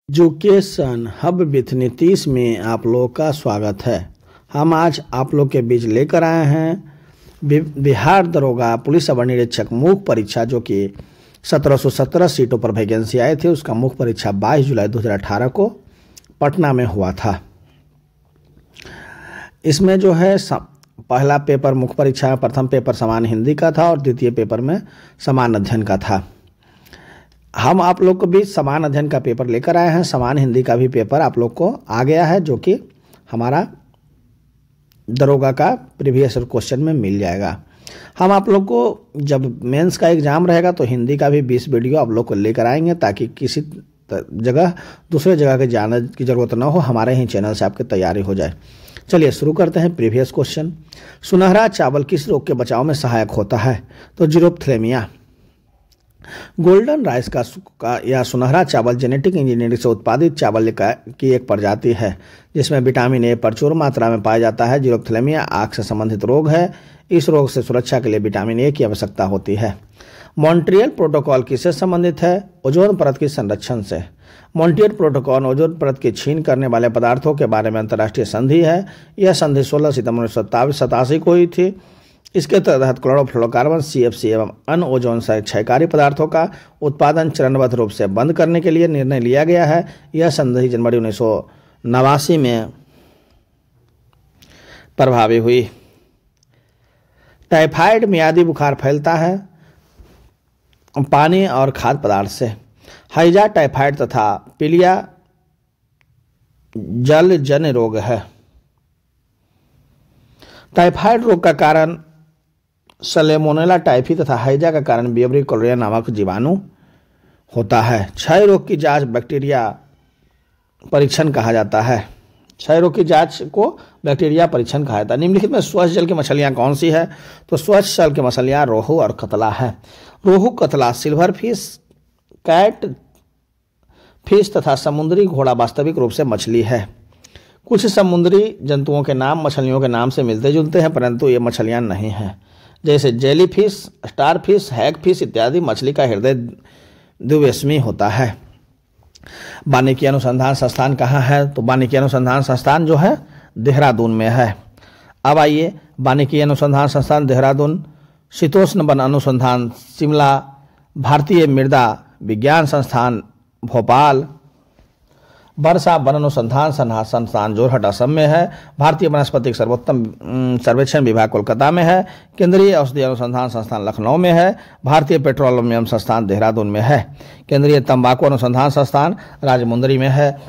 Education hub with Nitish में आप लोगों का स्वागत है। हम आज आप लोग के बीच लेकर आए हैं बिहार दरोगा पुलिस अवर निरीक्षक मुख्य परीक्षा, जो कि 1717 सीटों पर वैकेंसी आई थी। उसका मुख्य परीक्षा 22 जुलाई 2018 को पटना में हुआ था। इसमें जो है पहला पेपर मुख्य परीक्षा में प्रथम पेपर समान हिंदी का था और द्वितीय पेपर में समान अध्ययन का था। हम आप लोग को भी समान अध्ययन का पेपर लेकर आए हैं। समान हिंदी का भी पेपर आप लोग को आ गया है, जो कि हमारा दरोगा का प्रीवियस क्वेश्चन में मिल जाएगा। हम आप लोग को जब मेंस का एग्जाम रहेगा तो हिंदी का भी 20 वीडियो आप लोग को लेकर आएंगे, ताकि किसी जगह दूसरे जगह के जाने की जरूरत ना हो, हमारे ही चैनल से आपकी तैयारी हो जाए। चलिए शुरू करते हैं। प्रीवियस क्वेश्चन, सुनहरा चावल किस रोग के बचाव में सहायक होता है? तो जीरोप्थेलेमिया। गोल्डन राइस का या सुनहरा चावल जेनेटिक इंजीनियरिंग से उत्पादित चावल की एक प्रजाति है, जिसमें विटामिन ए प्रचुर मात्रा में पाया जाता है। जीरोप्थेलेमिया आँख से संबंधित रोग है। इस रोग से सुरक्षा के लिए विटामिन ए की आवश्यकता होती है। मॉन्ट्रियल प्रोटोकॉल किससे संबंधित है? ओजोन परत की संरक्षण से। मॉन्ट्रियल प्रोटोकॉल ओजोन परत की छीन करने वाले पदार्थों के बारे में अंतर्राष्ट्रीय संधि है। यह संधि 16 सितंबर 1987 को हुई थी। इसके तहत क्लोरोफ्लोरोकार्बन, CFC एवं अन्य ओजोन से क्षयकारी पदार्थों का उत्पादन चरणबद्ध रूप से बंद करने के लिए निर्णय लिया गया है। यह संधि जनवरी 1989 में प्रभावी हुई। टाइफाइड मियादी बुखार फैलता है पानी और खाद्य पदार्थ से। हैजा टाइफाइड तथा पीलिया जलजन्य रोग है। टाइफाइड रोग का कारण सलेमोनेला टाइफी तथा हैजा का कारण विबरी कोलेरा नामक जीवाणु होता है। क्षय रोग की जांच बैक्टीरिया परीक्षण कहा जाता है। क्षय रोग की जांच को बैक्टीरिया परीक्षण कहा जाता है। निम्नलिखित में स्वच्छ जल की मछलियां कौन सी है? तो स्वच्छ जल की मछलियां रोहू और कतला है। रोहू, कतला, सिल्वर फिश, कैट फिश तथा समुद्री घोड़ा वास्तविक रूप से मछली है। कुछ समुद्री जंतुओं के नाम मछलियों के नाम से मिलते जुलते हैं, परंतु ये मछलियां नहीं हैं, जैसे जेली फिश, स्टार फिश, हैग फिश इत्यादि। मछली का हृदय द्विवेशमी होता है। वानिकी अनुसंधान संस्थान कहाँ है? तो वानिकी अनुसंधान संस्थान जो है देहरादून में है। अब आइए, वानिकी अनुसंधान संस्थान देहरादून, शीतोष्ण वन अनुसंधान शिमला, भारतीय मृदा विज्ञान संस्थान भोपाल, वर्षा वन अनुसंधान संस्थान जोरहट असम में है। भारतीय वनस्पतिक सर्वोत्तम सर्वेक्षण विभाग कोलकाता में है। केंद्रीय औषधि अनुसंधान संस्थान लखनऊ में है। भारतीय पेट्रोलियम संस्थान देहरादून में है। केंद्रीय तंबाकू अनुसंधान संस्थान राजमुंदरी में है।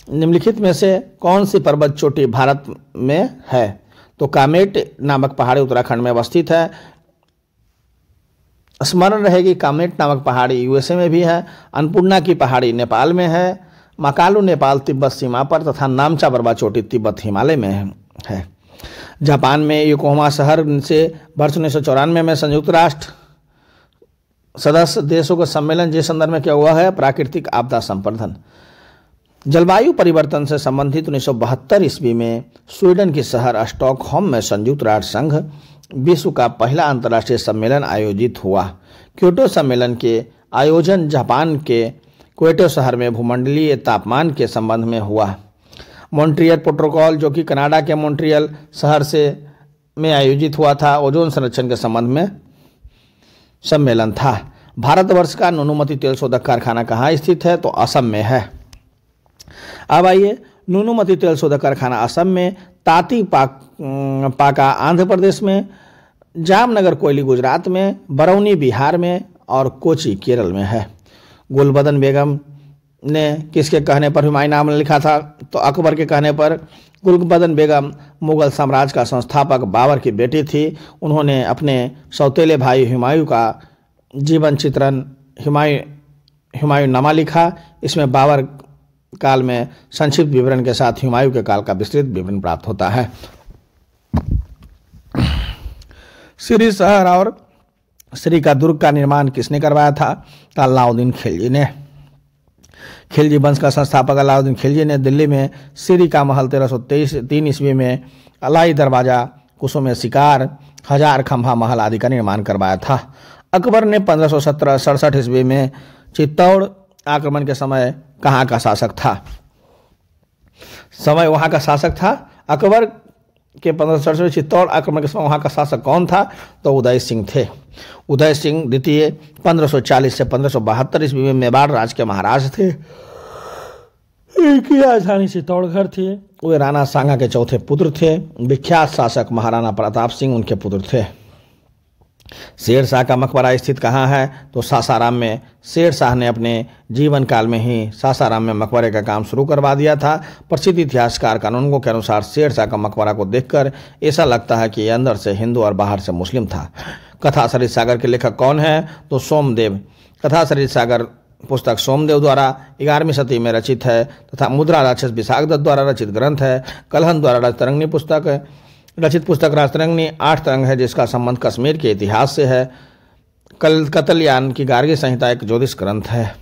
निम्नलिखित में से कौन सी पर्वत चोटी भारत में है? तो कामेट नामक पहाड़ी उत्तराखंड में अवस्थित है। स्मरण रहेगी, कामेट नामक पहाड़ी USA में भी है। अन्नपूर्णा की पहाड़ी नेपाल में है। मकालू नेपाल तिब्बत सीमा पर तथा नामचा बरवा चोटी तिब्बत हिमालय में है। जापान में योकोहामा शहर से वर्ष 1994 में संयुक्त राष्ट्र सदस्य देशों का सम्मेलन जिस संदर्भ में क्या हुआ है? प्राकृतिक आपदा संवर्धन। जलवायु परिवर्तन से संबंधित 1972 ईस्वी में स्वीडन के शहर स्टॉकहोम में संयुक्त राष्ट्र संघ विश्व का पहला अंतर्राष्ट्रीय सम्मेलन आयोजित हुआ। क्योटो सम्मेलन के आयोजन जापान के क्योटो शहर में भूमंडलीय तापमान के संबंध में हुआ। मॉन्ट्रियल प्रोटोकॉल, जो कि कनाडा के मॉन्ट्रियल शहर में आयोजित हुआ था, ओजोन संरक्षण के संबंध में सम्मेलन था। भारतवर्ष का नूनूमती तेल शोधक कारखाना कहाँ स्थित है? तो असम में है। अब आइए, नूनूमती तेल शोधक कारखाना असम में, ताती पाका आंध्र प्रदेश में, जामनगर कोयली गुजरात में, बरौनी बिहार में और कोची केरल में है। गुलबदन बेगम ने किसके कहने पर हुमायूं नाम लिखा था? तो अकबर के कहने पर। गुलबदन बेगम मुगल साम्राज्य का संस्थापक बाबर की बेटी थी। उन्होंने अपने सौतेले भाई हुमायूं का जीवन चित्रण हुमायूंनामा लिखा। इसमें बाबर काल में संक्षिप्त विवरण के साथ हुमायूं के काल का विस्तृत विवरण प्राप्त होता है। श्री शहर और श्री का दुर्ग का निर्माण किसने करवाया था? तो अलाउद्दीन खिलजी ने। खिलजी वंश का संस्थापक अलाउद्दीन खिलजी ने दिल्ली में श्री का महल 1303 ईस्वी में, अलाई दरवाजा, कुसुम शिकार, हजार खंभा महल आदि का निर्माण करवाया था। अकबर ने 1567 ईस्वी में चित्तौड़ आक्रमण के समय कहाँ का शासक था? समय वहाँ का शासक था अकबर के 1567 चित्तौड़ आक्रमण के समय वहाँ का शासक कौन था? तो उदय सिंह थे। उदय सिंह द्वितीय 1540 से 1572 ईस्वी में मेवाड़ राज्य के महाराज थे। इनकी राजधानी चित्तौड़गढ़ थी। वे राणा सांगा के चौथे पुत्र थे। विख्यात शासक महाराणा प्रताप सिंह उनके पुत्र थे। शेर शाह का मकबरा स्थित कहाँ है? तो सासाराम में। शेर शाह ने अपने जीवन काल में ही सासाराम में मकबरे का काम शुरू करवा दिया था। प्रसिद्ध इतिहासकार कानूनगों के अनुसार शेर शाह का मकबरा को देखकर ऐसा लगता है कि यह अंदर से हिंदू और बाहर से मुस्लिम था। कथा सरित सागर के लेखक कौन है? तो सोमदेव। कथा सरित सागर पुस्तक सोमदेव द्वारा 11वीं शती में रचित है तथा मुद्रा राक्षस विशाख दत्त द्वारा रचित ग्रंथ है। कलहन द्वारा रचित पुस्तक राजतरंगिणी 8 तरंग है, जिसका संबंध कश्मीर के इतिहास से है। कतलयान की गार्गी संहिता एक ज्योतिष ग्रंथ है।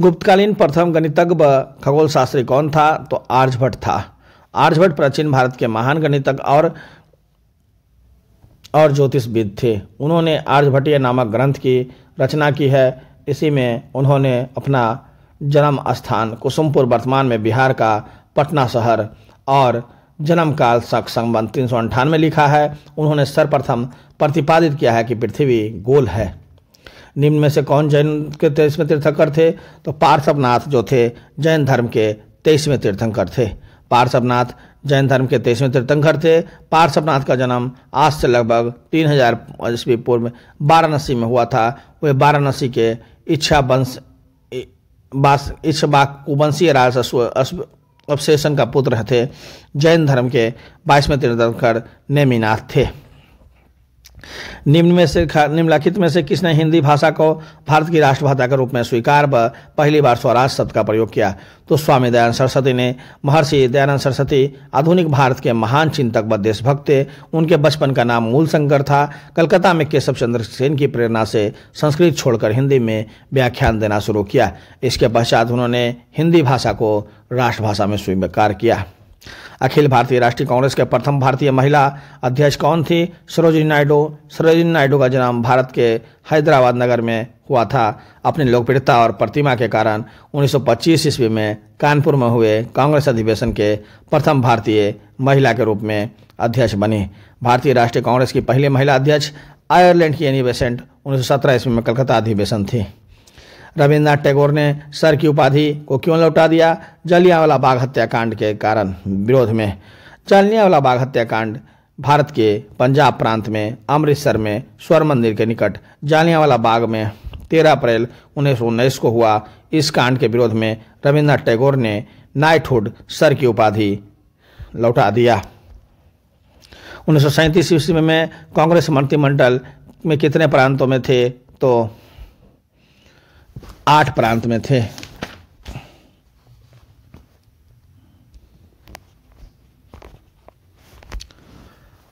गुप्तकालीन प्रथम गणितज्ञ व खगोल शास्त्री कौन था? तो आर्यभट्ट था। आर्यभट्ट प्राचीन भारत के महान गणितज्ञ और ज्योतिषविद थे। उन्होंने आर्यभट्टीय नामक ग्रंथ की रचना की है। इसी में उन्होंने अपना जन्म स्थान कुसुमपुर वर्तमान में बिहार का पटना शहर और जन्म काल संबंध 398 में लिखा है। उन्होंने सर्वप्रथम प्रतिपादित किया है कि पृथ्वी गोल है। निम्न में से कौन जैन के 23वें तीर्थंकर थे? तो पार्श्वनाथ जो थे जैन धर्म के 23वें तीर्थंकर थे। पार्श्वनाथ जैन धर्म के 23वें तीर्थंकर थे। पार्श्वनाथ का जन्म आज से लगभग 3000 ईस्वी पूर्व वाराणसी में हुआ था। वे वाराणसी के इक्ष्वाकुवंशीय राज अवशेषण का पुत्र थे। जैन धर्म के 22वें तीर्थंकर नेमिनाथ थे। निम्नलिखित में से किसने हिंदी भाषा को भारत की राष्ट्रभाषा के रूप में स्वीकार व पहली बार स्वराज शब्द का प्रयोग किया? तो स्वामी दयानंद सरस्वती ने। महर्षि दयानंद सरस्वती आधुनिक भारत के महान चिंतक व देशभक्त थे। उनके बचपन का नाम मूलशंकर था। कलकत्ता में केशव चंद्र सेन की प्रेरणा से संस्कृत छोड़कर हिंदी में व्याख्यान देना शुरू किया। इसके पश्चात उन्होंने हिंदी भाषा को राष्ट्रभाषा में स्वीकार किया। अखिल भारतीय राष्ट्रीय कांग्रेस के प्रथम भारतीय महिला अध्यक्ष कौन थी? सरोजिनी नायडू। सरोजिनी नायडू का जन्म भारत के हैदराबाद नगर में हुआ था। अपनी लोकप्रियता और प्रतिमा के कारण 1925 ईस्वी में कानपुर में हुए कांग्रेस अधिवेशन के प्रथम भारतीय महिला के रूप में अध्यक्ष बनी। भारतीय राष्ट्रीय कांग्रेस की पहली महिला अध्यक्ष आयरलैंड की एनी बेसेंट 1917 ईस्वी में कलकत्ता अधिवेशन थी। रविन्द्रनाथ टैगोर ने सर की उपाधि को क्यों लौटा दिया? जलियांवाला बाग हत्याकांड के कारण विरोध में। जलियांवाला बाग हत्याकांड भारत के पंजाब प्रांत में अमृतसर में स्वर्ण मंदिर के निकट जलियांवाला बाग में 13 अप्रैल 1919 को हुआ। इस कांड के विरोध में रविन्द्रनाथ टैगोर ने नाइटहुड सर की उपाधि लौटा दिया। 1937 ईस्वी में कांग्रेस मंत्रिमंडल में कितने प्रांतों में थे? तो 8 प्रांत में थे।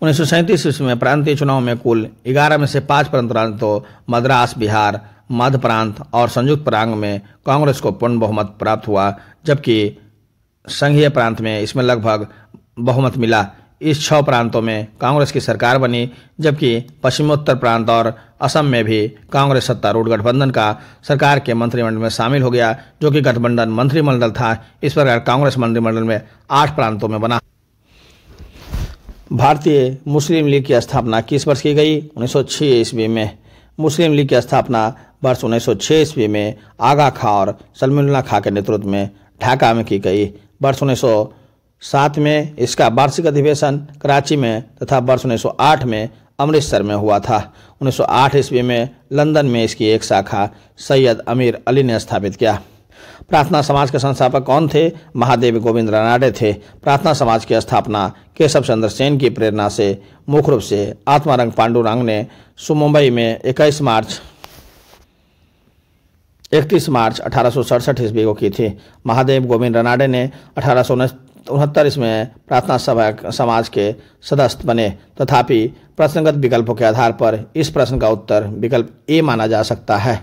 उन्नीस सौ 37 ईस्वी में प्रांतीय चुनाव में कुल 11 में से 5 प्रांतों मद्रास, बिहार, मध्य प्रांत और संयुक्त प्रांत में कांग्रेस को पूर्ण बहुमत प्राप्त हुआ, जबकि संघीय प्रांत में इसमें लगभग बहुमत मिला। इस 6 प्रांतों में कांग्रेस की सरकार बनी, जबकि पश्चिमोत्तर प्रांत और असम में भी कांग्रेस सत्तारूढ़ गठबंधन का सरकार के मंत्रिमंडल में शामिल हो गया, जो कि गठबंधन मंत्रिमंडल था। इस प्रकार कांग्रेस मंत्रिमंडल में 8 प्रांतों में बना। भारतीय मुस्लिम लीग की स्थापना किस वर्ष की गई? 1906 ईस्वी में। मुस्लिम लीग की स्थापना वर्ष 1906 ईस्वी में आगा खां और सलमुल्लाह खां के नेतृत्व में ढाका में की गई। वर्ष 1907 में इसका वार्षिक अधिवेशन कराची में तथा वर्ष 1908 में अमृतसर में हुआ था। 1908 ईस्वी में लंदन में इसकी एक शाखा सैयद अमीर अली ने स्थापित किया। प्रार्थना समाज के संस्थापक कौन थे? महादेव गोविंद रानाडे थे। प्रार्थना समाज की स्थापना केशव चंद्र सेन की प्रेरणा से मुख्य रूप से आत्मारंग पांडुरंग ने मुंबई में 31 मार्च 1867 ईस्वी को की थी। महादेव गोविंद रानाडे ने 1869 ईस्वी में प्रार्थना समाज के सदस्य बने। तथापि प्रश्नगत विकल्पों के आधार पर इस प्रश्न का उत्तर विकल्प ए माना जा सकता है।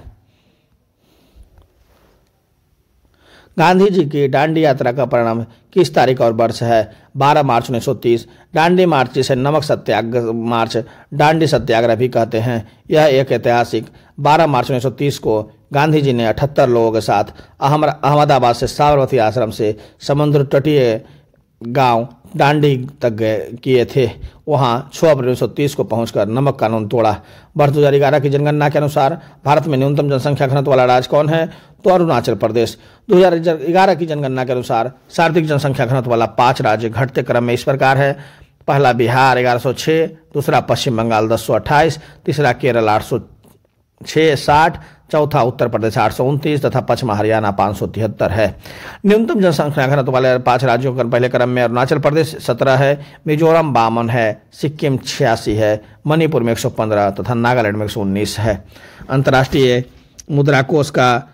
गांधी जी की दांडी यात्रा का परिणाम किस तारीख और वर्ष है? 12 मार्च 1930। दांडी मार्च, जिसे नमक सत्याग्रह मार्च, दांडी सत्याग्रह भी कहते हैं, यह एक ऐतिहासिक 12 मार्च 1930 को गांधी जी ने 78 लोगों के साथ अहमदाबाद से साबरमती आश्रम से समुद्र तटीय गांव डांडी तक किए थे। वहां 6 अप्रैल 1930 को पहुंचकर नमक कानून तोड़ा। वर्ष 2011 की जनगणना के अनुसार भारत में न्यूनतम जनसंख्या घनत्व वाला राज्य कौन है? तो अरुणाचल प्रदेश। 2011 की जनगणना के अनुसार सर्वाधिक जनसंख्या घनत्व वाला 5 राज्य घटते क्रम में इस प्रकार है। पहला बिहार 1106, दूसरा पश्चिम बंगाल 1028, तीसरा केरल 860, चौथा उत्तर प्रदेश 829 तथा पश्चिम हरियाणा 573 है। न्यूनतम जनसंख्या घनत्व वाले 5 राज्यों का पहले क्रम में अरुणाचल प्रदेश 17 है, मिजोरम 52 है, सिक्किम 86 है, मणिपुर में 115 तथा नागालैंड में 119 है। अंतर्राष्ट्रीय मुद्रा कोष का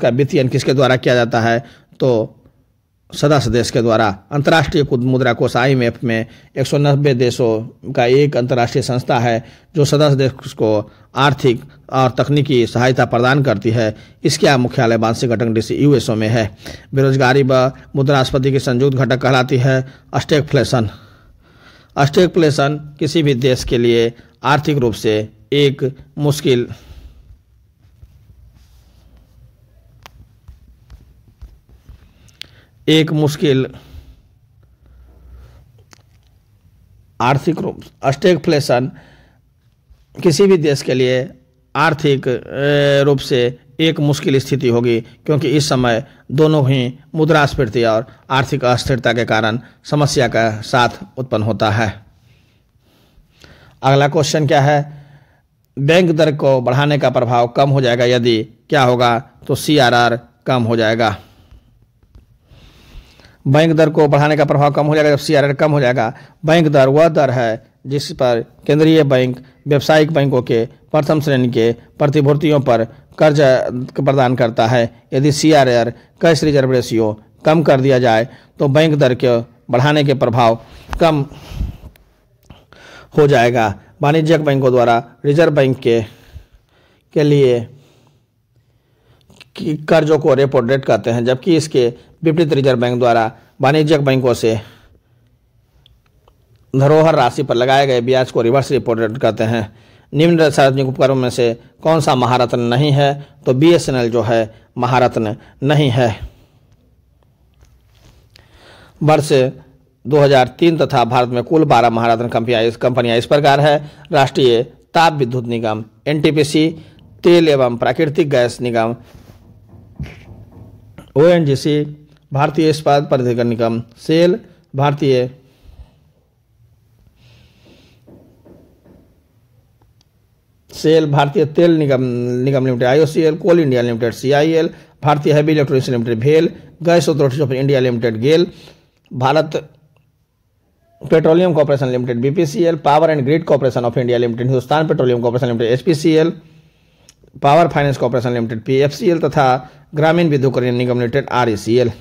वित्तीयन किसके द्वारा किया जाता है? तो सदस्य देश के द्वारा। अंतर्राष्ट्रीय मुद्रा कोष IMF में 190 देशों का एक अंतर्राष्ट्रीय संस्था है जो सदस्य देश को आर्थिक और तकनीकी सहायता प्रदान करती है। इसका मुख्यालय वाशिंगटन DC USA में है। बेरोजगारी व मुद्रास्फीति की संयुक्त घटक कहलाती है स्टैगफ्लेशन। स्टैगफ्लेशन किसी भी देश के लिए आर्थिक रूप से एक मुश्किल आर्थिक रूप स्टैगफ्लेशन किसी भी देश के लिए आर्थिक रूप से एक मुश्किल स्थिति होगी, क्योंकि इस समय दोनों ही मुद्रास्फीति और आर्थिक अस्थिरता के कारण समस्या का साथ उत्पन्न होता है। अगला क्वेश्चन क्या है? बैंक दर को बढ़ाने का प्रभाव कम हो जाएगा यदि क्या होगा? तो CRR कम हो जाएगा। बैंक दर को बढ़ाने का प्रभाव कम हो जाएगा जब CRR कम हो जाएगा। बैंक दर वह दर है जिस पर केंद्रीय बैंक व्यावसायिक बैंकों के प्रथम श्रेणी के प्रतिभूतियों पर कर्ज प्रदान करता है। यदि CRR कैश रिजर्व रेशियो कम कर दिया जाए तो बैंक दर के बढ़ाने के प्रभाव कम हो जाएगा। वाणिज्यिक बैंकों द्वारा रिजर्व बैंक के लिए कर्जों को रेपो रेट कहते हैं, जबकि इसके विपरीत रिजर्व बैंक द्वारा वाणिज्यिक बैंकों से धरोहर राशि पर लगाए गए ब्याज को रिवर्स रेपो रेट कहते हैं। निम्न सार्वजनिक उपकरणों में से कौन सा महारत्न नहीं है? तो BSNL जो है महारत्न नहीं है। वर्ष 2003 तथा भारत में कुल 12 महारत्न कंपनियां इस प्रकार है। राष्ट्रीय ताप विद्युत निगम NTPC, तेल एवं प्राकृतिक गैस निगम ONGC, भारतीय इस्पात प्राधिकरण निगम SAIL, भारतीय तेल निगम limited IOCL, coal India limited CIL, भारतीय हैवी इलेक्ट्रॉनिक्स लिमिटेड भेल, gas authority of India limited GAIL, Bharat petroleum corporation limited BPCL, power and grid corporation of India limited, Hindustan petroleum corporation limited HPCL, power finance corporation limited PFCL तथा ग्रामीण विद्युतीकरण निगम limited RECL।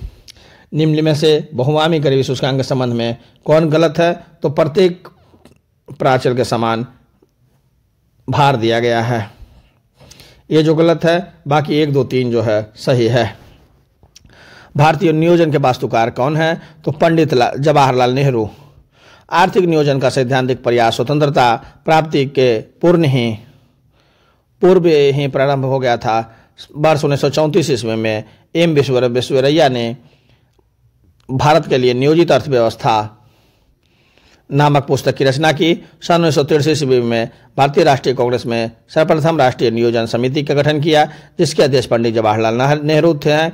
निम्न में से बहुआमी करीबी सूचकांक के संबंध में कौन गलत है? तो प्रत्येक प्राचल के समान भार दिया गया है, ये जो गलत है। बाकी 1, 2, 3 जो है सही है। भारतीय नियोजन के वास्तुकार कौन है? तो पंडित जवाहरलाल नेहरू। आर्थिक नियोजन का सैद्धांतिक प्रयास स्वतंत्रता प्राप्ति के पूर्व ही प्रारंभ हो गया था। वर्ष 1934 ईस्वी में M विश्वेश्वरैया ने भारत के लिए नियोजित अर्थव्यवस्था नामक पुस्तक की रचना की। सन 1963 ईस्वी में भारतीय राष्ट्रीय कांग्रेस में सर्वप्रथम राष्ट्रीय नियोजन समिति का गठन किया, जिसके अध्यक्ष पंडित जवाहरलाल नेहरू थे।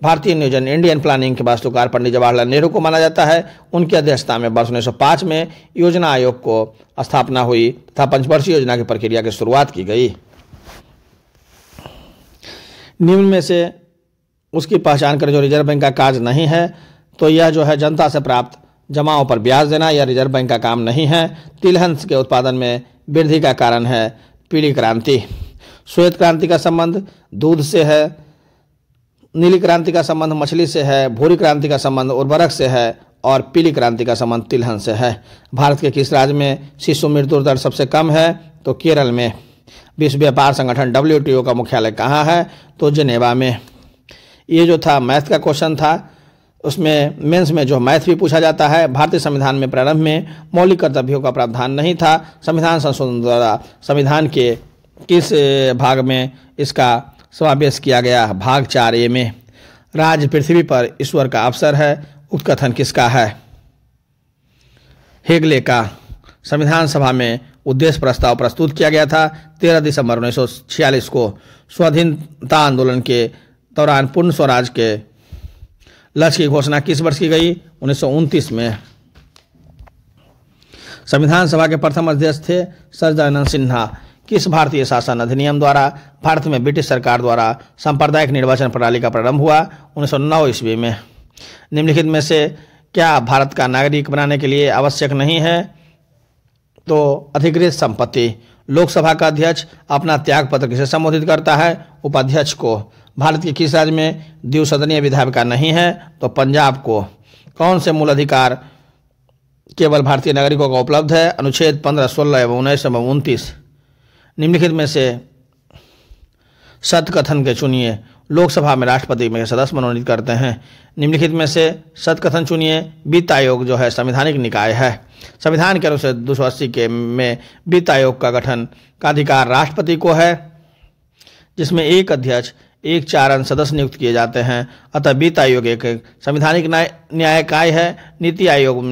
भारतीय नियोजन इंडियन प्लानिंग के वास्तुकार पंडित जवाहरलाल नेहरू को माना जाता है। उनकी अध्यक्षता में वर्ष 1905 में योजना आयोग को स्थापना हुई तथा पंचवर्षीय योजना की प्रक्रिया की शुरुआत की गई। निम्न में से उसकी पहचान करें जो रिजर्व बैंक का कार्य नहीं है। तो यह जो है जनता से प्राप्त जमाओं पर ब्याज देना, यह रिजर्व बैंक का काम नहीं है। तिलहन के उत्पादन में वृद्धि का कारण है पीली क्रांति। श्वेत क्रांति का संबंध दूध से है, नीली क्रांति का संबंध मछली से है, भूरी क्रांति का संबंध उर्वरक से है और पीली क्रांति का संबंध तिलहन से है। भारत के किस राज्य में शिशु मृत्यु दर सबसे कम है? तो केरल में। विश्व व्यापार संगठन WTO का मुख्यालय कहाँ है? तो जेनेवा में। ये जो था मैथ का क्वेश्चन था, उसमें मेंस में जो मैथ भी पूछा जाता है। भारतीय संविधान में प्रारंभ में मौलिक कर्तव्यों का प्रावधान नहीं था। संविधान संशोधन द्वारा संविधान के किस भाग में इसका समावेश किया गया? भाग 4A में। राज पृथ्वी पर ईश्वर का अवसर है, उक्त कथन किसका है? हेगले का। संविधान सभा में उद्देश्य प्रस्ताव प्रस्तुत किया गया था 13 दिसंबर 1946 को। स्वाधीनता आंदोलन के दौरान पूर्ण स्वराज के लक्ष्य की घोषणा किस वर्ष की गई? 1929 में। संविधान सभा के प्रथम अध्यक्ष थे सर दयानंद सिन्हा। किस भारतीय शासन अधिनियम द्वारा भारत में ब्रिटिश सरकार द्वारा सांप्रदायिक निर्वाचन प्रणाली का प्रारंभ हुआ? 1909 ईस्वी में। निम्नलिखित में से क्या भारत का नागरिक बनाने के लिए आवश्यक नहीं है? तो अधिकृत संपत्ति। लोकसभा का अध्यक्ष अपना त्याग पत्र किसे संबोधित करता है? उपाध्यक्ष को। भारत के किस राज्य में द्विसदनीय विधायिका नहीं है? तो पंजाब को। कौन से मूल अधिकार केवल भारतीय नागरिकों को उपलब्ध है? अनुच्छेद 15, 16 एवं 19 एवं 29। निम्नलिखित में से सत्य कथन के चुनिए। लोकसभा में राष्ट्रपति में सदस्य मनोनीत करते हैं। निम्नलिखित में से सत्य कथन चुनिए। वित्त आयोग जो है संवैधानिक निकाय है। संविधान के अनुच्छेद 280 के में वित्त आयोग का गठन का अधिकार राष्ट्रपति को है, जिसमें एक अध्यक्ष, 1/4 सदस्य नियुक्त किए जाते हैं। अतः वित्त आयोग एक संवैधानिक न्यायिकाय है। नीति आयोग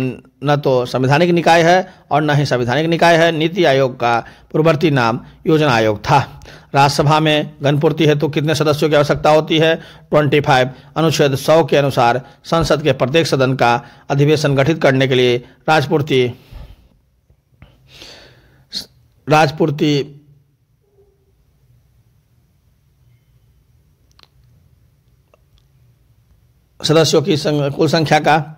न तो संवैधानिक निकाय है और न ही संवैधानिक निकाय है। नीति आयोग का पूर्ववर्ती नाम योजना आयोग था। राज्यसभा में गणपूर्ति हेतु कितने सदस्यों की आवश्यकता होती है? 25। अनुच्छेद 100 के अनुसार संसद के प्रत्येक सदन का अधिवेशन गठित करने के लिए राजपूर्ति सदस्यों की कुल संख्या का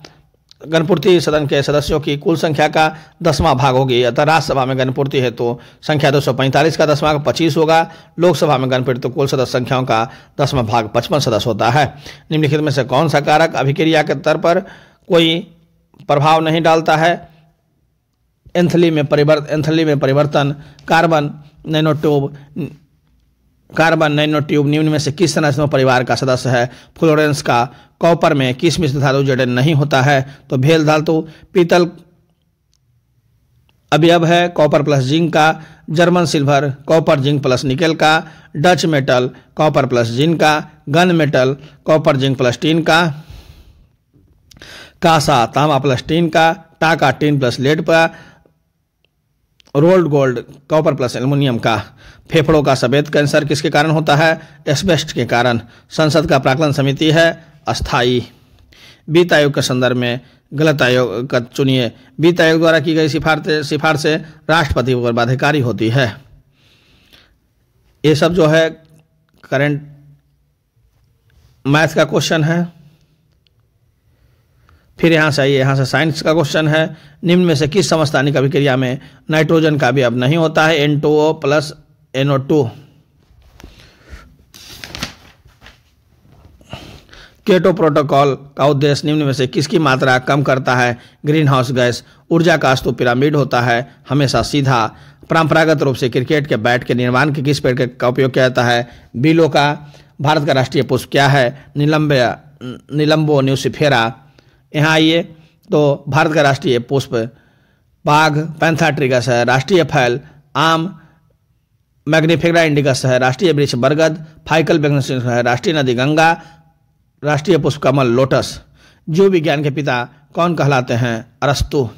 गणपूर्ति सदन के सदस्यों की कुल संख्या का 10वां भाग होगी। अतः राज्यसभा में गणपूर्ति हेतु संख्या 245 का 10वां 25 होगा। लोकसभा में गणपूर्ति कुल सदस्य संख्याओं का 10वां भाग 55 सदस्य होता है। निम्नलिखित में से कौन सा कारक अभिक्रिया के स्तर पर कोई प्रभाव नहीं डालता है? एंथैली में परिवर्तन। कार्बन नैनोट्यूब निम्न में से किस संरचना परिवार का सदस्य है? फ्लोरेंस का। कॉपर में किस मिश्र धातु जड़ें नहीं होता है? तो भेल धातु। पीतल अवयव है कॉपर प्लस जिंक का। German silver copper zinc plus nickel का। Dutch metal copper plus zinc का। Gun metal copper zinc plus tin का। कांसा तांबा प्लस टीन का। टाका टीन प्लस लेड का। Rolled gold copper plus aluminium का। फेफड़ों का सफेद कैंसर किसके कारण होता है? एस्बेस्ट के कारण। संसद का प्राक्कलन समिति है अस्थायी। वित्त आयोग के संदर्भ में गलत आयोग का चुनिए। वित्त आयोग द्वारा की गई सिफारिशें राष्ट्रपति पर बाध्यकारी होती है। ये सब जो है करंट मैथ का क्वेश्चन है। फिर यहाँ से आइए, यहाँ से साइंस का क्वेश्चन है। निम्न में से किस समस्थानिक अभिक्रिया में नाइट्रोजन का भी अब नहीं होता है? N2O plus NO2। कीटो प्रोटोकॉल का उद्देश्य निम्न में से किसकी मात्रा कम करता है? Green house gas. ऊर्जा का स्तूप पिरामिड होता है हमेशा सीधा। परंपरागत रूप से क्रिकेट के बैट के निर्माण के किस पेड़ का उपयोग किया जाता है? बीलो का। भारत का राष्ट्रीय पुष्प क्या है? निलंबो न्यूसिफेरा। यहाँ आइए, तो भारत का राष्ट्रीय पुष्प बाघ पैंथाट्रिकस है। राष्ट्रीय फल आम मैग्निफेरा इंडिकस है। राष्ट्रीय वृक्ष बरगद फाइकल बेगनेसिस है। राष्ट्रीय नदी गंगा। राष्ट्रीय पुष्प कमल लोटस। जीव विज्ञान के पिता कौन कहलाते हैं? अरस्तु।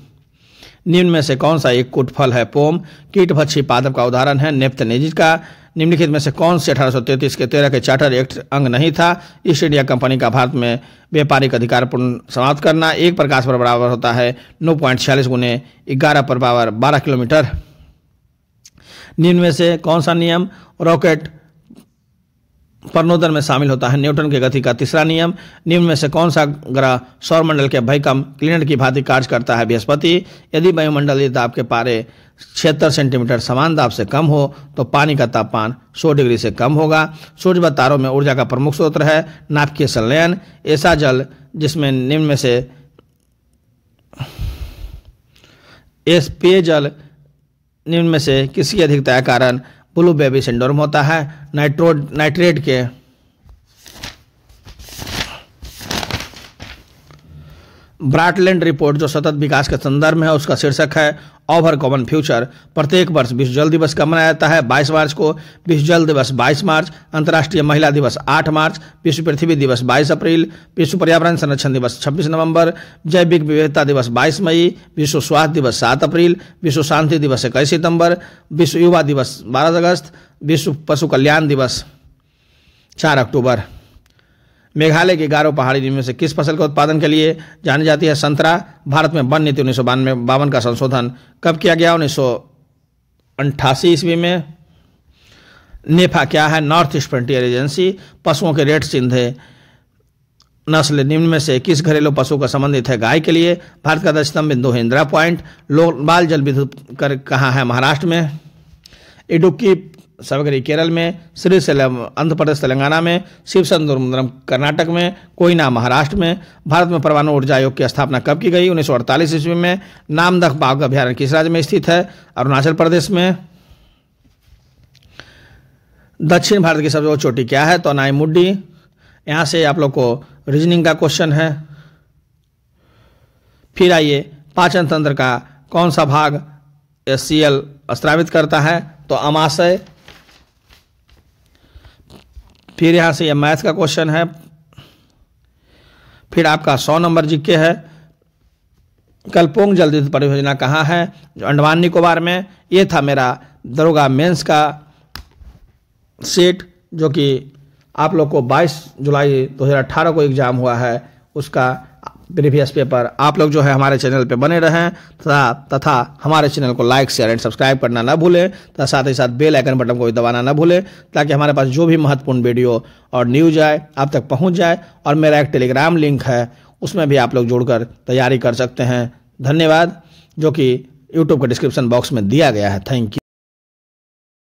निम्न में से कौन सा एक कूट फल है? पोम। कीटभक्षी पादप का उदाहरण है नेप्थेनेजिस का। निम्नलिखित में से कौन से 1833 के 13 के चार्टर एक्ट अंग नहीं था? ईस्ट इंडिया कंपनी का भारत में व्यापारिक अधिकार पूर्ण समाप्त करना। एक प्रकाश पर बराबर होता है 9.46 गुने 11 पर पावर 12 किलोमीटर। निम्न में से कौन सा नियम रॉकेट प्रणोदन में शामिल होता है? न्यूटन के गति का तीसरा नियम। निम्न में से कौन सा ग्रह सौरमंडल के वैक्यूम क्लीनर की भांति कार्य करता है? बृहस्पति। यदि वायुमंडलीय दाब के पारे 76 सेंटीमीटर समान दाब से कम हो तो पानी का तापमान 100 डिग्री से कम होगा। सूर्य व तारों में ऊर्जा का प्रमुख स्रोत है नाभिकीय संलयन। ऐसा जल जिसमें निम्न में से पेयजल निम्न में से किसकी अधिकता के कारण ब्लू बेबी सिंड्रोम होता है? नाइट्रेट के ब्राटलैंड रिपोर्ट जो सतत विकास के संदर्भ में है, उसका शीर्षक है ओवर कॉमन फ्यूचर। प्रत्येक वर्ष विश्व जल दिवस कब मनाया जाता है? 22 मार्च को। विश्व जल दिवस 22 मार्च। अंतर्राष्ट्रीय महिला दिवस 8 मार्च। विश्व पृथ्वी दिवस 22 अप्रैल। विश्व पर्यावरण संरक्षण दिवस 26 नवंबर। जैविक विविधता दिवस 22 मई। विश्व स्वास्थ्य दिवस 7 अप्रैल। विश्व शांति दिवस 21 सितंबर। विश्व युवा दिवस 12 अगस्त। विश्व पशु कल्याण दिवस 4 अक्टूबर। मेघालय की गारो पहाड़ी नीम में से किस फसल के उत्पादन के लिए जानी जाती है? संतरा। भारत में वन नीति 1952 का संशोधन कब किया गया? 1988 ईस्वी में। नेफा क्या है? North east frontier agency. पशुओं के रेट चिन्हे नस्ल निम्न में से किस घरेलू पशु का संबंधित है? गाय के लिए। भारत का 10स्तंभ बिंदु है इंदिरा पॉइंट। लोकबाल जल विद्युत कर कहाँ है? महाराष्ट्र में। इडुक्की सावगिरी केरल में। श्रीशैलम आंध्र प्रदेश तेलंगाना में। शिवसमुद्रम कर्नाटक में। कोयना महाराष्ट्र में। भारत में परमाणु ऊर्जा आयोग की स्थापना कब की गई? 1948 ईस्वी में। नामदक बाघ अभयारण्य किस राज्य में स्थित है? अरुणाचल प्रदेश में। दक्षिण भारत की सबसे ऊंची चोटी क्या है? तो नाईमुड्डी। यहां से आप लोग को रीजनिंग का क्वेश्चन है। फिर आइए, पाचन तंत्र का कौन सा भाग HCl स्रावित करता है? तो अमाशय। फिर यहां से यह मैथ का क्वेश्चन है। फिर आपका 100 नंबर जीके है। कलपोंग जल विद्युत परियोजना कहाँ है? जो अंडमान निकोबार में। ये था मेरा दरोगा मेंस का सेट, जो कि आप लोग को 22 जुलाई 2018 को एग्जाम हुआ है, उसका प्रीवियस पेपर। आप लोग जो है हमारे चैनल पे बने रहें तथा हमारे चैनल को लाइक शेयर एंड सब्सक्राइब करना ना भूलें तथा साथ ही साथ बेल आइकन बटन को भी दबाना ना भूलें, ताकि हमारे पास जो भी महत्वपूर्ण वीडियो और न्यूज आए आप तक पहुंच जाए। और मेरा एक टेलीग्राम लिंक है, उसमें भी आप लोग जुड़कर तैयारी कर सकते हैं। धन्यवाद, जो कि यूट्यूब के डिस्क्रिप्शन बॉक्स में दिया गया है। Thank you.